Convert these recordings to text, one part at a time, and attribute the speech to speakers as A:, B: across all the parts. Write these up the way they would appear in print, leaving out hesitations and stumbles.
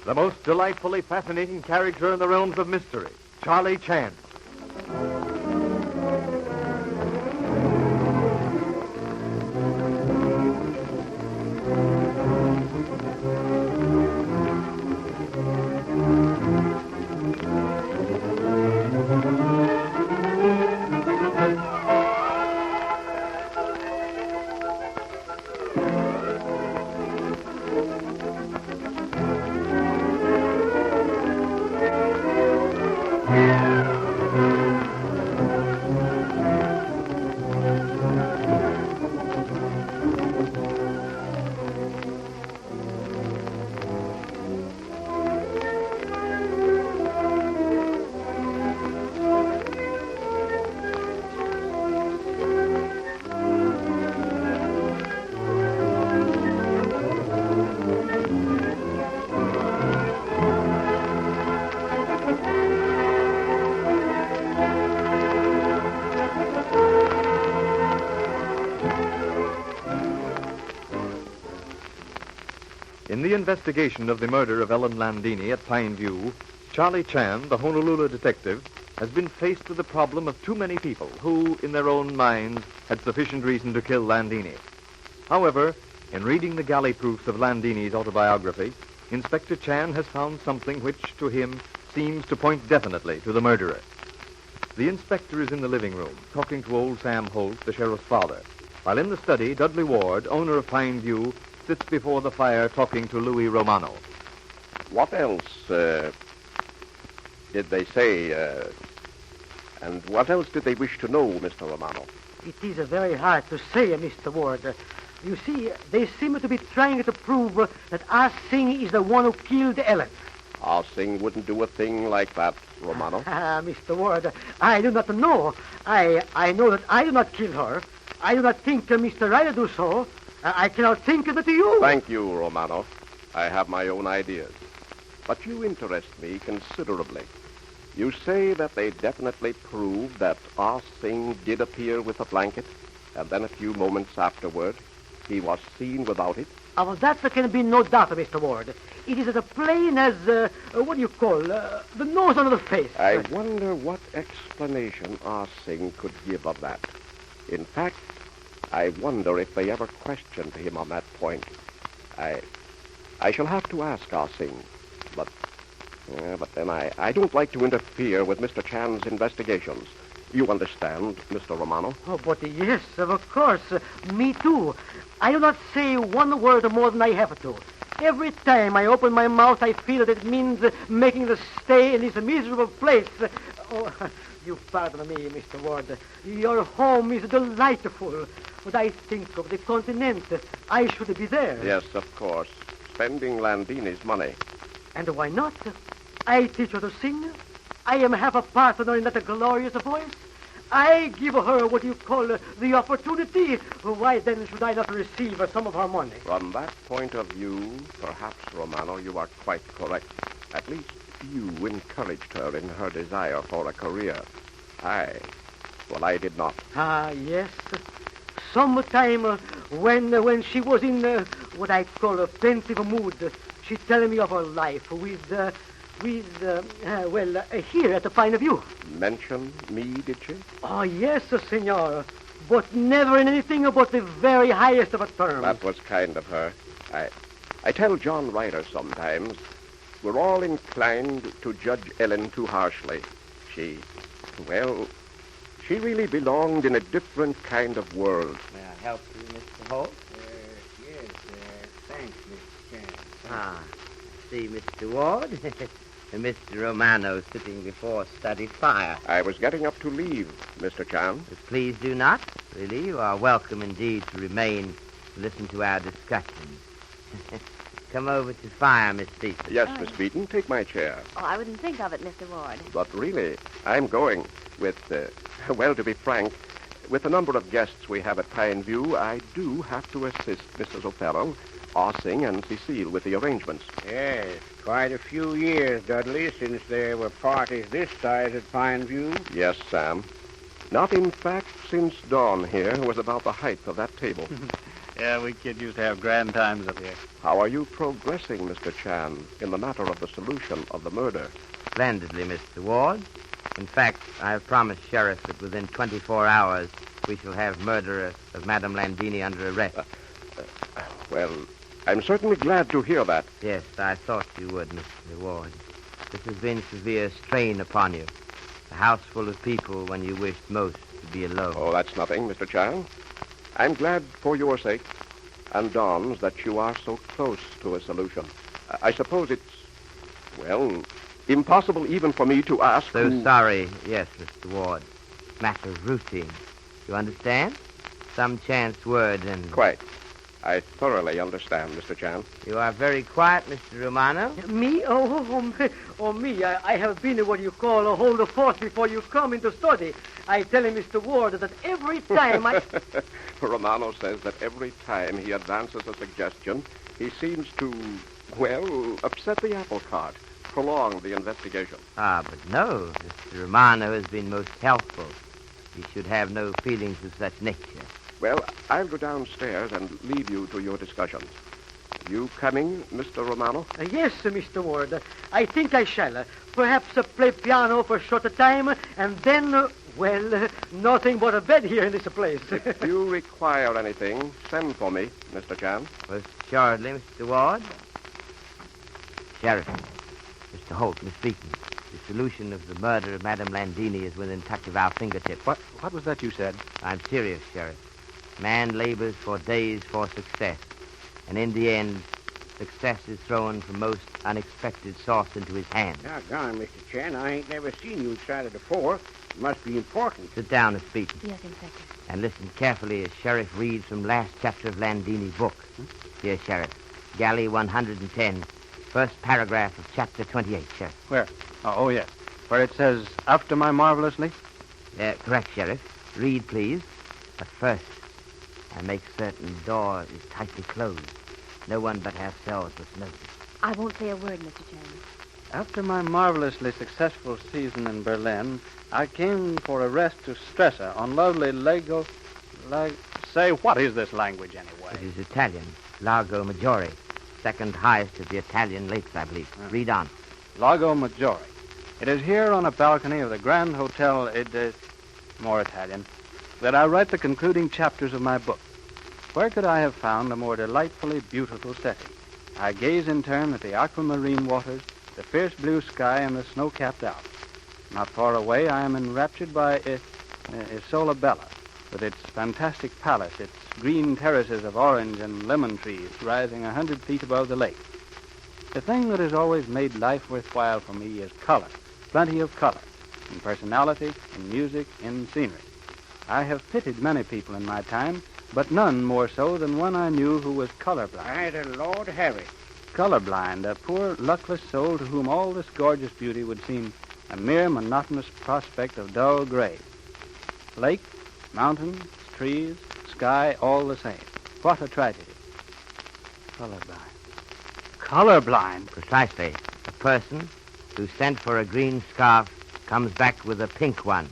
A: the most delightfully fascinating character in the realms of mystery, Charlie Chan. In the investigation of the murder of Ellen Landini at Pine View, Charlie Chan, the Honolulu detective, has been faced with the problem of too many people who, in their own minds, had sufficient reason to kill Landini. However, in reading the galley proofs of Landini's autobiography, Inspector Chan has found something which, to him, seems to point definitely to the murderer. The inspector is in the living room, talking to old Sam Holt, the sheriff's father, while in the study, Dudley Ward, owner of Pine View, sits before the fire talking to Louis Romano.
B: What else did they say, and what else did they wish to know, Mr. Romano?
C: It is very hard to say, Mr. Ward. You see, they seem to be trying to prove that Ah Sing is the one who killed Ellen.
B: Ah Sing wouldn't do a thing like that, Romano.
C: Mr. Ward, I do not know. I know that I do not kill her. I do not think Mr. Ryder do so. I cannot think of it to you.
B: Thank you, Romano. I have my own ideas. But you interest me considerably. You say that they definitely proved that Ah Sing did appear with a blanket, and then a few moments afterward, he was seen without it?
C: Of that there can be no doubt, Mr. Ward. It is as plain as, what do you call, the nose on the face.
B: I wonder what explanation Ah Sing could give of that. In fact, I wonder if they ever questioned him on that point. I shall have to ask Ah Sing, but then I don't like to interfere with Mr. Chan's investigations. You understand, Mr. Romano?
C: Oh, but yes, of course. Me too. I do not say one word more than I have to. Every time I open my mouth, I feel that it means making the stay in this miserable place. Oh, you pardon me, Mr. Ward. Your home is delightful. When I think of the continent, I should be there.
B: Yes, of course. Spending Landini's money.
C: And why not? I teach her to sing. I am half a partner in that glorious voice. I give her what you call the opportunity. Why then should I not receive some of her money?
B: From that point of view, perhaps, Romano, you are quite correct. At least you encouraged her in her desire for a career. I did not.
C: Yes. Sometime when she was in what I call a pensive mood, she told me of her life with here at the Pine View.
B: Mention me, did she?
C: Oh, yes, senor. But never in anything but the very highest of terms.
B: That was kind of her. I tell John Ryder sometimes, we're all inclined to judge Ellen too harshly. She really belonged in a different kind of world.
D: May I help you, Mr. Holt?
E: Yes, thanks, Mr. Chan.
D: See, Mr. Ward? Mr. Romano sitting before study fire.
B: I was getting up to leave, Mr. Chan.
D: Please do not. Really, you are welcome indeed to remain to listen to our discussions. Come over to fire, Miss Beaton.
B: Yes, Miss Beaton, take my chair.
F: Oh, I wouldn't think of it, Mr. Ward.
B: But really, I'm going with, to be frank, with the number of guests we have at Pine View, I do have to assist Mrs. O'Farrell, Ah Sing, and Cecile with the arrangements.
E: Yes, quite a few years, Dudley, since there were parties this size at Pine View.
B: Yes, Sam. Not, in fact, since Dawn here was about the height of that table.
G: Yeah, we kids used to have grand times up here.
B: How are you progressing, Mr. Chan, in the matter of the solution of the murder?
D: Splendidly, Mr. Ward. In fact, I have promised Sheriff that within 24 hours we shall have murderer of Madame Landini under arrest.
B: Well, I'm certainly glad to hear that.
D: Yes, I thought you would, Mr. Ward. This has been severe strain upon you. A house full of people when you wished most to be alone.
B: Oh, that's nothing, Mr. Chan. I'm glad for your sake and Don's that you are so close to a solution. I suppose it's, well, impossible even for me to ask
D: So sorry, yes, Mr. Ward. Matter of routine. You understand? Some chance word and...
B: Quite. I thoroughly understand, Mr. Chan.
D: You are very quiet, Mr. Romano.
C: Me? Me. I have been what you call a hold of force before you come into study. I tell him, Mr. Ward, that every time I...
B: Romano says that every time he advances a suggestion, he seems to, well, upset the apple cart, prolong the investigation.
D: Ah, but no. Mr. Romano has been most helpful. He should have no feelings of such nature.
B: Well, I'll go downstairs and leave you to your discussions. You coming, Mr. Romano?
C: Yes, Mr. Ward. I think I shall. Perhaps play piano for a short time, and then, nothing but a bed here in this place.
B: If you require anything, send for me, Mr. Chan.
D: Most assuredly, Mr. Ward. Sheriff, Mr. Holt, Miss Beaton. The solution of the murder of Madame Landini is within touch of our fingertips.
G: What was that you said?
D: I'm serious, Sheriff. Man labors for days for success. And in the end, success is thrown from most unexpected source into his hand.
E: Doggone, Mr. Chan, I ain't never seen you excited before. It must be important.
D: Sit down, Miss Beaton.
F: Yes, Inspector.
D: And listen carefully as Sheriff reads from last chapter of Landini's book. Here, Sheriff. Galley 110. First paragraph of chapter 28, Sheriff.
G: Where? Oh, yes. Where it says, after my marvelously?
D: Correct, Sheriff. Read, please. But first, I make certain the door is tightly closed. No one but ourselves must notice.
F: I won't say a word, Mr. Chan.
G: After my marvelously successful season in Berlin, I came for a rest to Stresa on lovely Lago... Say, what is this language anyway?
D: It is Italian. Lago Maggiore. Second highest of the Italian lakes, I believe. Read on.
G: Lago Maggiore. It is here on a balcony of the Grand Hotel, more Italian, that I write the concluding chapters of my book. Where could I have found a more delightfully beautiful setting? I gaze in turn at the aquamarine waters, the fierce blue sky, and the snow-capped Alps. Not far away, I am enraptured by Isola Bella, with its fantastic palace, its green terraces of orange and lemon trees rising 100 feet above the lake. The thing that has always made life worthwhile for me is color, plenty of color, in personality, in music, in scenery. I have pitied many people in my time, but none more so than one I knew who was colorblind.
E: By the Lord Harry.
G: Colorblind, a poor, luckless soul to whom all this gorgeous beauty would seem a mere monotonous prospect of dull gray. Lake, mountains, trees, sky, all the same. What a tragedy. Colorblind. Colorblind?
D: Precisely. A person who sent for a green scarf comes back with a pink one.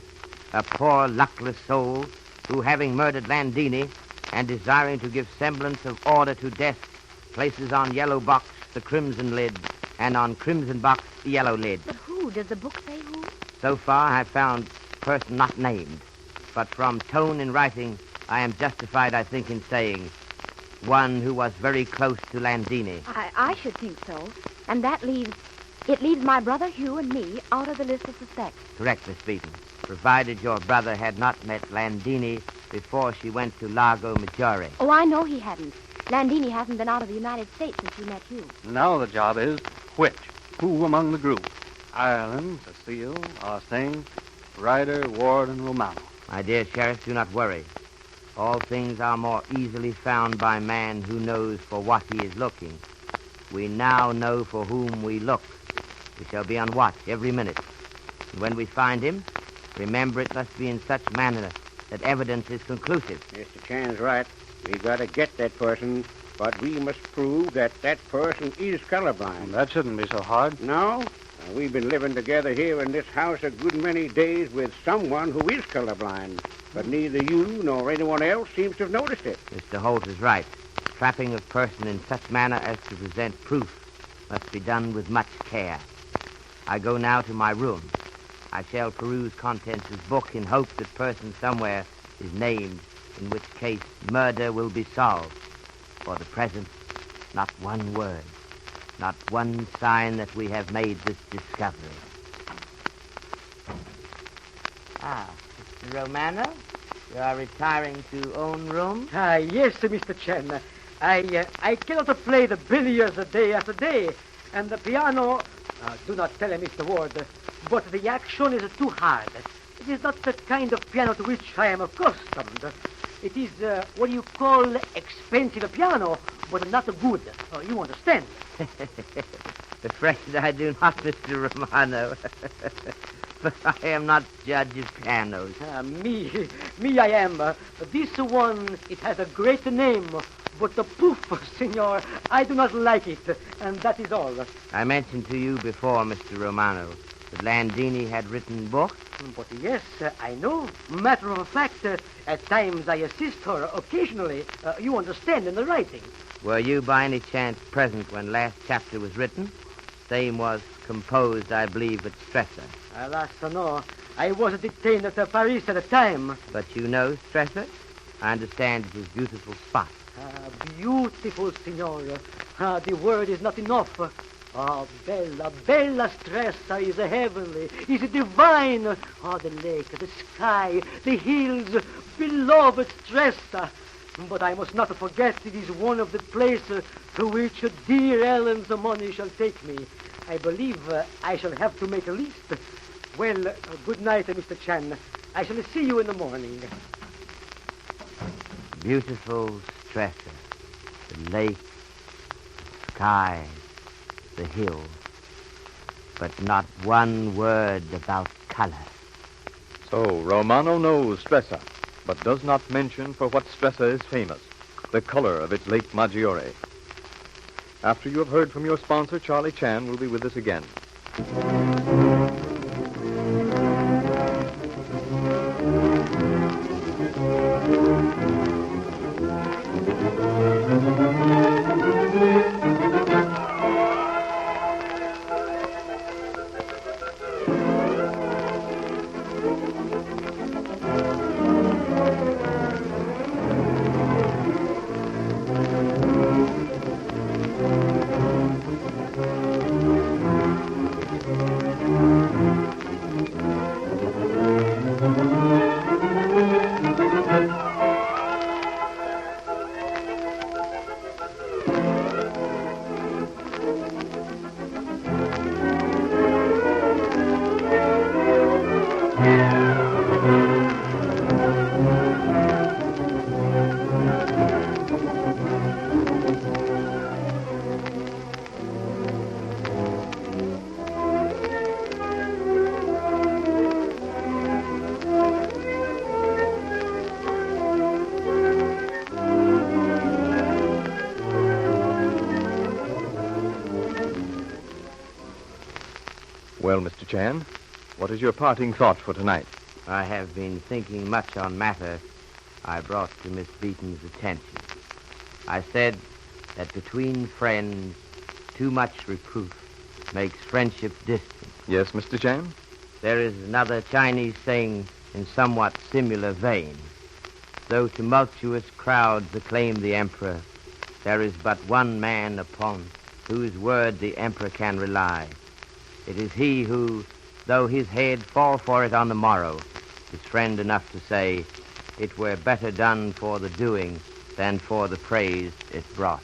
D: A poor, luckless soul who, having murdered Landini and desiring to give semblance of order to death, places on yellow box the crimson lid, and on crimson box the yellow lid.
F: But who? Does the book say who?
D: So far, I've found person not named. But from tone in writing, I am justified, I think, in saying one who was very close to Landini.
F: I should think so. And that leaves my brother Hugh and me out of the list of suspects.
D: Correct, Miss Beaton. Provided your brother had not met Landini before she went to Lago Maggiore.
F: Oh, I know he hadn't. Landini hasn't been out of the United States since he met Hugh.
G: Now the job is, which? Who among the group? Ireland, Cecile, Arsene, Ryder, Ward, and Romano.
D: My dear Sheriff, do not worry. All things are more easily found by man who knows for what he is looking. We now know for whom we look. We shall be on watch every minute. And when we find him, remember it must be in such manner that evidence is conclusive.
E: Mr. Chan's right. We got to get that person, but we must prove that person is colorblind.
G: That shouldn't be so hard.
E: No? We've been living together here in this house a good many days with someone who is colorblind, but neither you nor anyone else seems to have noticed it.
D: Mr. Holt is right. trapping of person in such manner as to present proof must be done with much care. I go now to my room. I shall peruse contents of his book in hope that person somewhere is named, in which case murder will be solved. For the present, not one word, not one sign that we have made this discovery. Ah, Mr. Romano, you are retiring to own room?
C: Yes, Mr. Chen. I cannot play the billiards day after day, and the piano... do not tell him, Mr. Ward, but the action is too hard. It is not the kind of piano to which I am accustomed. It is what you call expensive piano, but not good. You understand?
D: Afraid I do not, Mr. Romano. But I am not judge of pianos.
C: Me I am. This one, it has a great name, but the poof, senor, I do not like it, and that is all.
D: I mentioned to you before, Mr. Romano, that Landini had written books.
C: But yes, I know. Matter of fact, at times I assist her occasionally. You understand, in the writing.
D: Were you by any chance present when last chapter was written? Same was composed, I believe, at Stresser.
C: Alas, no. I was detained at Paris at the time.
D: But you know Stresser? I understand it is a beautiful spot.
C: Beautiful, signor. The word is not enough. Bella Stresa is heavenly, is divine. The lake, the sky, the hills, beloved Stresa. But I must not forget it is one of the places to which dear Ellen's money shall take me. I believe I shall have to make a list. Well, good night, Mr. Chan. I shall see you in the morning.
D: Beautiful Stresa, the lake, the sky, the hill, but not one word about color.
A: So Romano knows Stresa, but does not mention for what Stresa is famous, the color of its Lake Maggiore. After you have heard from your sponsor, Charlie Chan will be with us again. Well, Mr. Chan, what is your parting thought for tonight?
D: I have been thinking much on matter I brought to Miss Beaton's attention. I said that between friends, too much reproof makes friendship distant.
A: Yes, Mr. Chan?
D: There is another Chinese saying in somewhat similar vein. Though tumultuous crowds acclaim the emperor, there is but one man upon whose word the emperor can rely. It is he who, though his head fall for it on the morrow, is friend enough to say, it were better done for the doing than for the praise it brought.